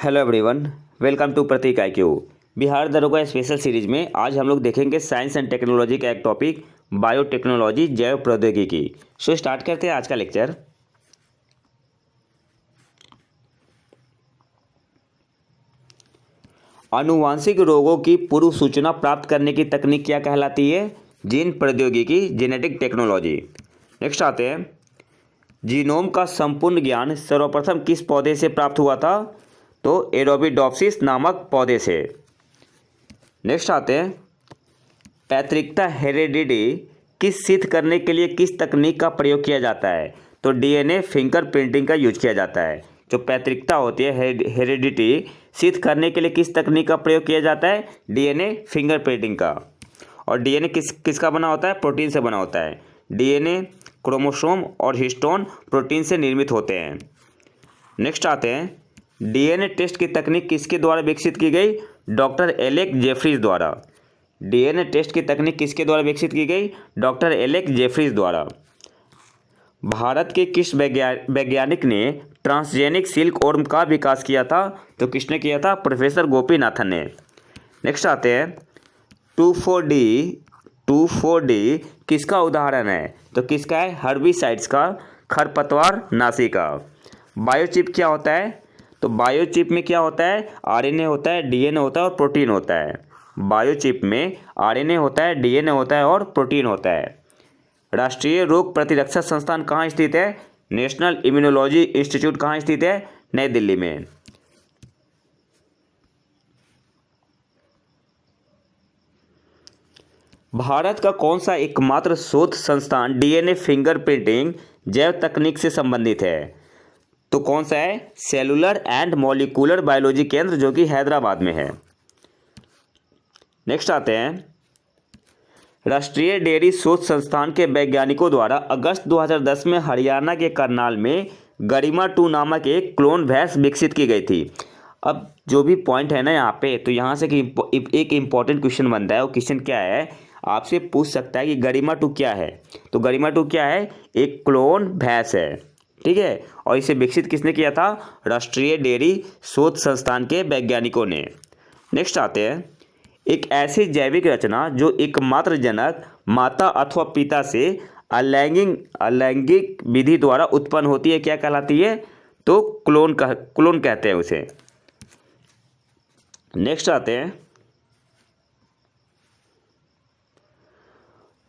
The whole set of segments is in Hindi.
Hello everyone, welcome to Pratik IQ। Bihar दरोगा स्पेशल सीरीज में आज हम लोग देखेंगे साइंस एंड टेक्नोलॉजी का एक टॉपिक बायोटेक्नोलॉजी जैव प्रौद्योगिकी। सो स्टार्ट करते हैं आज का लेक्चर। आनुवांशिक रोगों की पूर्व सूचना प्राप्त करने की तकनीक क्या कहलाती है? जीन प्रौद्योगिकी, जेनेटिक टेक्नोलॉजी। नेक्स्ट आते हैं, जीनोम का संपूर्ण ज्ञान सर्वप्रथम किस पौधे से प्राप्त हुआ था? तो एरोबिडोप्सिस नामक पौधे से। नेक्स्ट आते हैं, पैतृकता हेरेडिटी किस सिद्ध करने के लिए किस तकनीक का प्रयोग किया जाता है? तो DNA फिंगरप्रिंटिंग का यूज किया जाता है। जो पैतृकता होती है हेरेडिटी सिद्ध करने के लिए किस तकनीक का प्रयोग किया जाता है? DNA फिंगरप्रिंटिंग का। और DNA किसका बना होता है? प्रोटीन से बना होता है। DNA क्रोमोसोम और हिस्टोन प्रोटीन से निर्मित होते हैं। नेक्स्ट आते हैं, DNA टेस्ट की तकनीक किसके द्वारा विकसित की गई? डॉक्टर एलेक जेफरीज द्वारा। DNA टेस्ट की तकनीक किसके द्वारा विकसित की गई? डॉक्टर एलेक जेफरीज द्वारा। भारत के किस वैज्ञानिक ने ट्रांसजेनिक सिल्क वर्म का विकास किया था? तो किसने किया था? प्रोफेसर गोपीनाथन ने। नेक्स्ट आते हैं, 2,4-D किसका उदाहरण है? तो किसका है? हर्बिसाइड्स का, खरपतवार नाशी का। बायोचिप क्या होता है? तो बायोचिप में क्या होता है? RNA होता है, DNA होता है और प्रोटीन होता है। बायोचिप में RNA होता है, DNA होता है और प्रोटीन होता है। राष्ट्रीय रोग प्रतिरक्षा संस्थान कहाँ स्थित है? नेशनल इम्यूनोलॉजी इंस्टीट्यूट कहाँ स्थित है? नई दिल्ली में। भारत का कौन सा एकमात्र शोध संस्थान DNA फिंगरप्रिंटिंग जैव तकनीक से संबंधित है? तो कौन सा है? सेलुलर एंड मॉलिक्यूलर बायोलॉजी केंद्र, जो कि हैदराबाद में है। नेक्स्ट आते हैं, राष्ट्रीय डेयरी शोध संस्थान के वैज्ञानिकों द्वारा अगस्त 2010 में हरियाणा के करनाल में गरिमा 2 नामक एक क्लोन भैंस विकसित की गई थी। अब जो भी पॉइंट है ना यहाँ पे, तो यहाँ से एक इम्पॉर्टेंट क्वेश्चन बनता है। वो क्वेश्चन क्या है? आपसे पूछ सकता है कि गरिमा 2 क्या है। तो गरिमा 2 क्या है? एक क्लोन भैंस है, ठीक है। और इसे विकसित किसने किया था? राष्ट्रीय डेयरी शोध संस्थान के वैज्ञानिकों ने। नेक्स्ट आते हैं, एक ऐसी जैविक रचना जो एकमात्र जनक माता अथवा पिता से अलैंगिक विधि द्वारा उत्पन्न होती है, क्या कहलाती है? तो क्लोन कहते हैं उसे। नेक्स्ट आते हैं,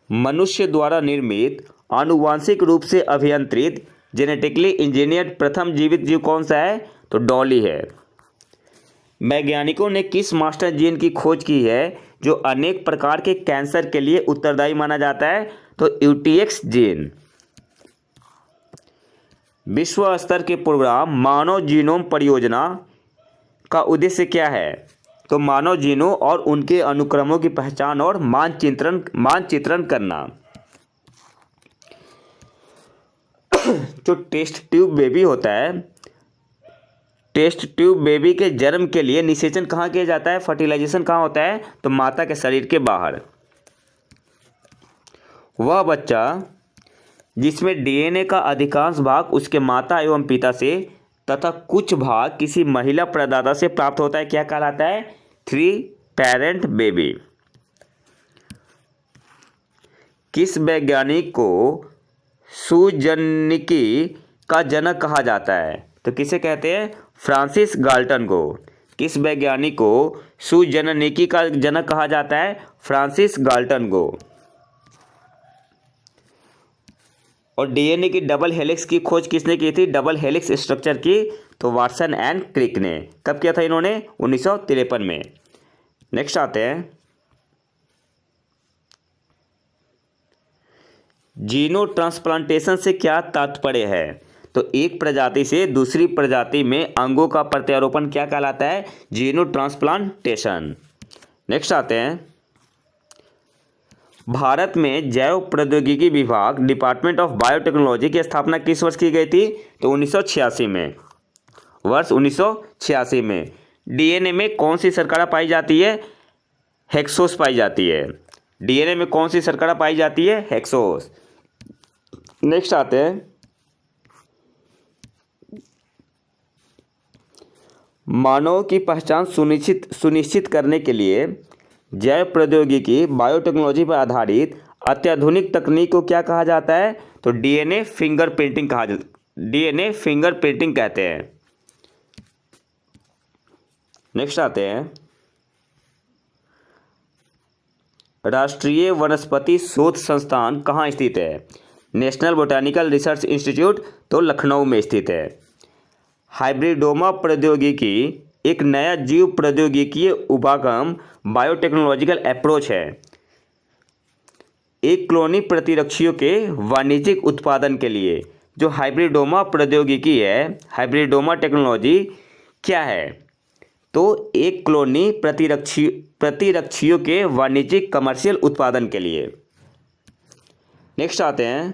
मनुष्य द्वारा निर्मित आनुवांशिक रूप से अभियंत्रित जेनेटिकली इंजीनियर्ड प्रथम जीवित जीव कौन सा है? तो डॉली है। वैज्ञानिकों ने किस मास्टर जीन की खोज की है जो अनेक प्रकार के कैंसर के लिए उत्तरदायी माना जाता है? तो UTX जीन। विश्व स्तर के प्रोग्राम मानव जीनोम परियोजना का उद्देश्य क्या है? तो मानव जीनों और उनके अनुक्रमों की पहचान और मानचित्रण करना। जो टेस्ट ट्यूब बेबी होता है, टेस्ट ट्यूब बेबी के जन्म के लिए निषेचन कहाँ किया जाता है? फर्टिलाइजेशन कहाँ होता है? तो माता के शरीर के बाहर। वह बच्चा जिसमें DNA का अधिकांश भाग उसके माता एवं पिता से तथा कुछ भाग किसी महिला प्रदाता से प्राप्त होता है, क्या कहलाता है? 3 पेरेंट बेबी। किस वैज्ञानिक को सुजननिकी का जनक कहा जाता है? तो किसे कहते हैं? फ्रांसिस गाल्टन को। किस वैज्ञानिक को सुजननिकी का जनक कहा जाता है? फ्रांसिस गाल्टन को। और DNA की डबल हेलिक्स की खोज किसने की थी? डबल हेलिक्स स्ट्रक्चर की? तो वाटसन एंड क्रिक ने। कब किया था इन्होंने? 1953 में। नेक्स्ट आते हैं, जीनो ट्रांसप्लांटेशन से क्या तात्पर्य है? तो एक प्रजाति से दूसरी प्रजाति में अंगों का प्रत्यारोपण क्या कहलाता है? जीनो ट्रांसप्लांटेशन। नेक्स्ट आते हैं, भारत में जैव प्रौद्योगिकी विभाग डिपार्टमेंट ऑफ बायोटेक्नोलॉजी की स्थापना किस वर्ष की गई थी? तो 1986 में। वर्ष 1986 में। DNA में कौन सी शर्करा पाई जाती है? हेक्सोस पाई जाती है। DNA में कौन सी शर्करा पाई जाती है? हेक्सोस। नेक्स्ट आते हैं, मानव की पहचान सुनिश्चित करने के लिए जैव प्रौद्योगिकी बायोटेक्नोलॉजी पर आधारित अत्याधुनिक तकनीक को क्या कहा जाता है? तो डीएनए फिंगरप्रिंटिंग कहते हैं। नेक्स्ट आते हैं, राष्ट्रीय वनस्पति शोध संस्थान कहाँ स्थित है? नेशनल बोटानिकल रिसर्च इंस्टीट्यूट, तो लखनऊ में स्थित है। हाइब्रिडोमा प्रौद्योगिकी एक नया जीव प्रौद्योगिकीय उपागम बायोटेक्नोलॉजिकल अप्रोच है। एक क्लोनी प्रतिरक्षियों के वाणिज्यिक उत्पादन के लिए जो हाइब्रिडोमा प्रौद्योगिकी है, हाइब्रिडोमा टेक्नोलॉजी क्या है? तो एक क्लोनी प्रतिरक्षियों के वाणिज्यिक कमर्शियल उत्पादन के लिए। नेक्स्ट आते हैं,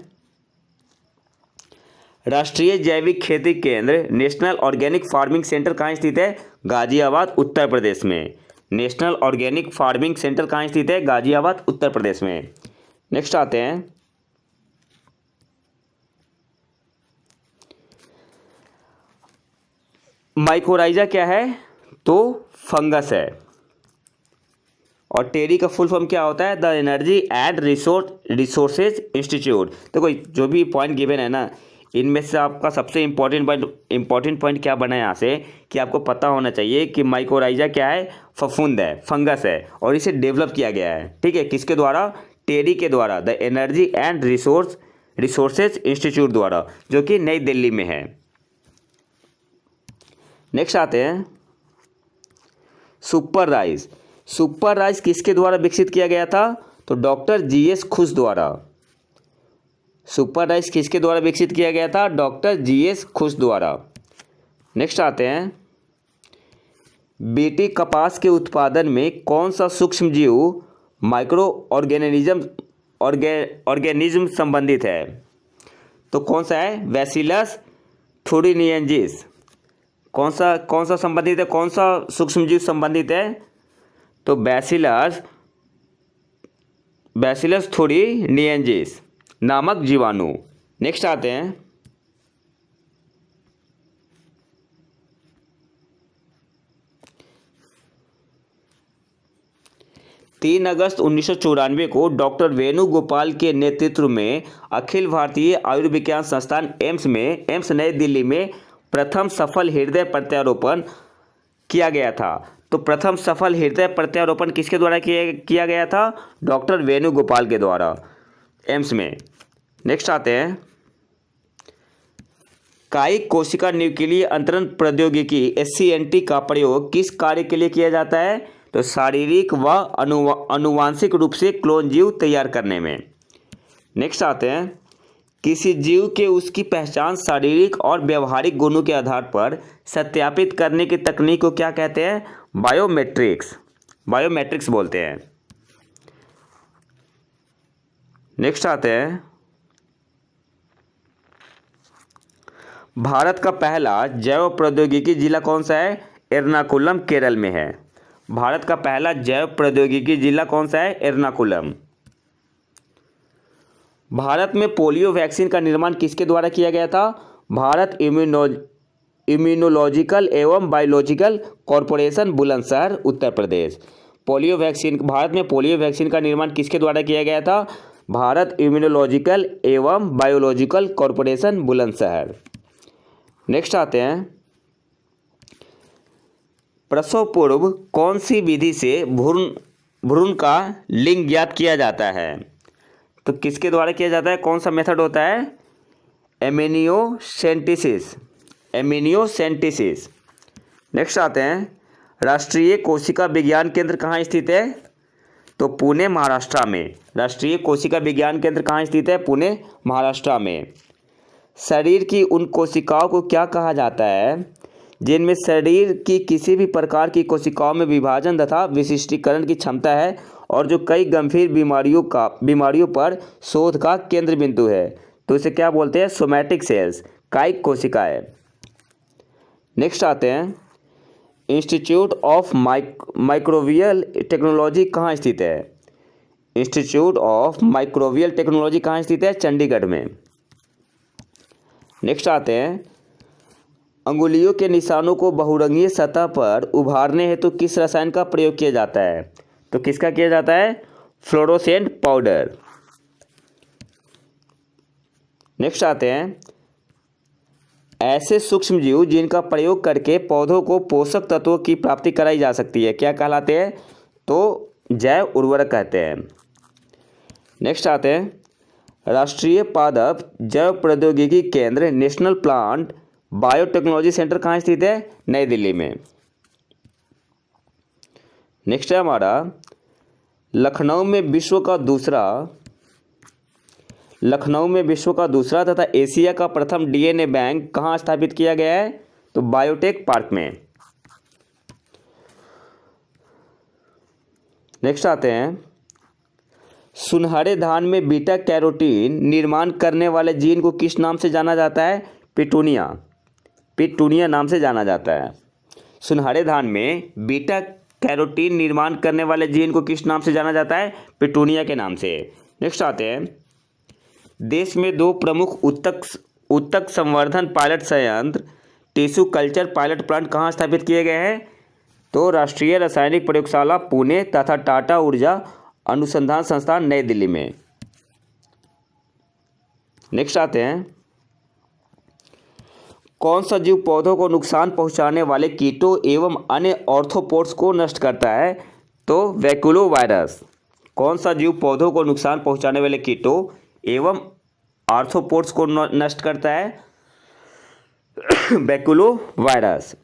राष्ट्रीय जैविक खेती केंद्र नेशनल ऑर्गेनिक फार्मिंग सेंटर कहाँ स्थित है? गाजियाबाद, उत्तर प्रदेश में। नेशनल ऑर्गेनिक फार्मिंग सेंटर कहाँ स्थित है? गाजियाबाद, उत्तर प्रदेश में। नेक्स्ट आते हैं, माइकोराइजा क्या है? तो फंगस है। और टेरी का फुल फॉर्म क्या होता है? The energy and resources institute. देखो जो भी पॉइंट गिवन है ना, इनमें से आपका सबसे इम्पॉर्टेंट पॉइंट क्या बना है यहाँ से कि आपको पता होना चाहिए कि माइकोराइजा क्या है? फफूंद है, फंगस है, और इसे डेवलप किया गया है। ठीक है, किसके द्वारा? टेरी के द्वारा, the energy and resources institute द्वारा, जो कि नई दिल्ली में है। नेक्स्ट आते हैं, सुपर राइस किसके द्वारा विकसित किया गया था? तो डॉक्टर जीएस खुश द्वारा। सुपर राइस किसके द्वारा विकसित किया गया था? डॉक्टर जीएस खुश द्वारा। नेक्स्ट आते हैं, बीटी कपास के उत्पादन में कौन सा सूक्ष्म जीव माइक्रो ऑर्गेनिज्म संबंधित है? तो कौन सा है? बैसिलस थुरिनियंजिस। कौन सा संबंधित है? कौन सा सूक्ष्म जीव संबंधित है? तो बैसिलस थुरिनियंजिस नामक जीवाणु। नेक्स्ट आते हैं, 3 अगस्त 1994 को डॉक्टर वेणुगोपाल के नेतृत्व में अखिल भारतीय आयुर्विज्ञान संस्थान एम्स नई दिल्ली में प्रथम सफल हृदय प्रत्यारोपण किया गया था। तो प्रथम सफल हृदय प्रत्यारोपण किसके द्वारा किया गया था? डॉक्टर वेणुगोपाल के द्वारा, एम्स में। नेक्स्ट आते हैं, कायिक कोशिका न्यूक्लियर अंतरण प्रौद्योगिकी SCNT का प्रयोग किस कार्य के लिए किया जाता है? तो शारीरिक व अनुवांशिक रूप से क्लोन जीव तैयार करने में। नेक्स्ट आते हैं, किसी जीव के उसकी पहचान शारीरिक और व्यवहारिक गुणों के आधार पर सत्यापित करने की तकनीक को क्या कहते हैं? बायोमेट्रिक्स बोलते हैं। नेक्स्ट आते हैं, भारत का पहला जैव प्रौद्योगिकी जिला कौन सा है? एर्नाकुलम, केरल में है। भारत का पहला जैव प्रौद्योगिकी जिला कौन सा है? एर्नाकुलम। भारत में पोलियो वैक्सीन का निर्माण किसके द्वारा किया गया था? भारत इम्यूनोलॉजिकल एवं बायोलॉजिकल कॉरपोरेशन, बुलंदशहर, उत्तर प्रदेश। भारत में पोलियो वैक्सीन का निर्माण किसके द्वारा किया गया था? भारत इम्यूनोलॉजिकल एवं बायोलॉजिकल कॉरपोरेशन, बुलंदशहर। नेक्स्ट आते हैं, प्रसव पूर्व कौन सी विधि से भ्रूण का लिंग ज्ञात किया जाता है? तो किसके द्वारा किया जाता है? कौन सा मेथड होता है? एमिनियोसेंटेसिस। नेक्स्ट आते हैं, राष्ट्रीय कोशिका विज्ञान केंद्र कहाँ स्थित है? तो पुणे, महाराष्ट्र में। राष्ट्रीय कोशिका विज्ञान केंद्र कहाँ स्थित है? पुणे, महाराष्ट्र में। शरीर की उन कोशिकाओं को क्या कहा जाता है जिनमें शरीर की किसी भी प्रकार की कोशिकाओं में विभाजन तथा विशिष्टीकरण की क्षमता है और जो कई गंभीर बीमारियों पर शोध का केंद्र बिंदु है? तो इसे क्या बोलते हैं? सोमैटिक सेल्स, कायिक कोशिकाएं। नेक्स्ट आते हैं, इंस्टीट्यूट ऑफ माइक्रोबियल टेक्नोलॉजी कहाँ स्थित है? इंस्टीट्यूट ऑफ माइक्रोबियल टेक्नोलॉजी कहाँ स्थित है? चंडीगढ़ में। नेक्स्ट आते हैं, अंगुलियों के निशानों को बहुरंगीय सतह पर उभारने हेतु किस रसायन का प्रयोग किया जाता है? तो किसका किया जाता है? Fluorescent powder. नेक्स्ट आते हैं, ऐसे सूक्ष्मजीव जिनका प्रयोग करके पौधों को पोषक तत्वों की प्राप्ति कराई जा सकती है, क्या कहलाते हैं? तो जैव उर्वरक कहते हैं। नेक्स्ट आते हैं, राष्ट्रीय पादप जैव प्रौद्योगिकी केंद्र नेशनल प्लांट बायोटेक्नोलॉजी सेंटर कहाँ स्थित है? नई दिल्ली में। नेक्स्ट है हमारा, लखनऊ में विश्व का दूसरा तथा एशिया का प्रथम डीएनए बैंक कहाँ स्थापित किया गया है? तो बायोटेक पार्क में। नेक्स्ट आते हैं, सुनहरे धान में बीटा कैरोटीन निर्माण करने वाले जीन को किस नाम से जाना जाता है? पिटूनिया नाम से जाना जाता है। सुनहरे धान में बीटा कैरोटीन निर्माण करने वाले जीन को किस नाम से जाना जाता है? पिटूनिया के नाम से। नेक्स्ट आते हैं, देश में 2 प्रमुख उत्तक संवर्धन पायलट संयंत्र टिश्यू कल्चर पायलट प्लांट कहाँ स्थापित किए गए हैं? तो राष्ट्रीय रासायनिक प्रयोगशाला पुणे तथा टाटा ऊर्जा अनुसंधान संस्थान नई दिल्ली में। नेक्स्ट आते हैं, कौन सा जीव पौधों को नुकसान पहुंचाने वाले कीटों एवं अन्य ऑर्थोपोड्स को नष्ट करता है? तो वैकुलोवायरस। कौन सा जीव पौधों को नुकसान पहुंचाने वाले कीटों एवं आर्थ्रोपोड्स को नष्ट करता है? वैकुलोवायरस।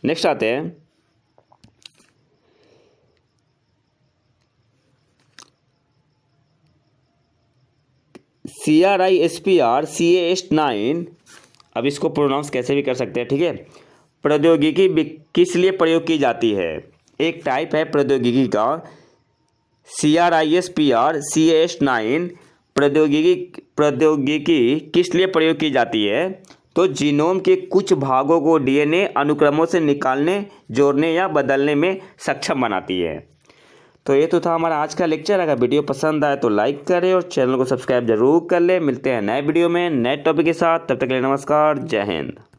नेक्स्ट आते हैं, CRISPR CAS9, अब इसको प्रोनाउंस कैसे भी कर सकते हैं, ठीक है। प्रौद्योगिकी किस लिए प्रयोग की जाती है? एक टाइप है प्रौद्योगिकी का CRISPR CAS9 प्रौद्योगिकी किस लिए प्रयोग की जाती है? तो जीनोम के कुछ भागों को DNA अनुक्रमों से निकालने, जोड़ने या बदलने में सक्षम बनाती है। तो ये तो था हमारा आज का लेक्चर। अगर वीडियो पसंद आए तो लाइक करें और चैनल को सब्सक्राइब जरूर कर ले। मिलते हैं नए वीडियो में नए टॉपिक के साथ, तब तक के लिए नमस्कार, जय हिंद।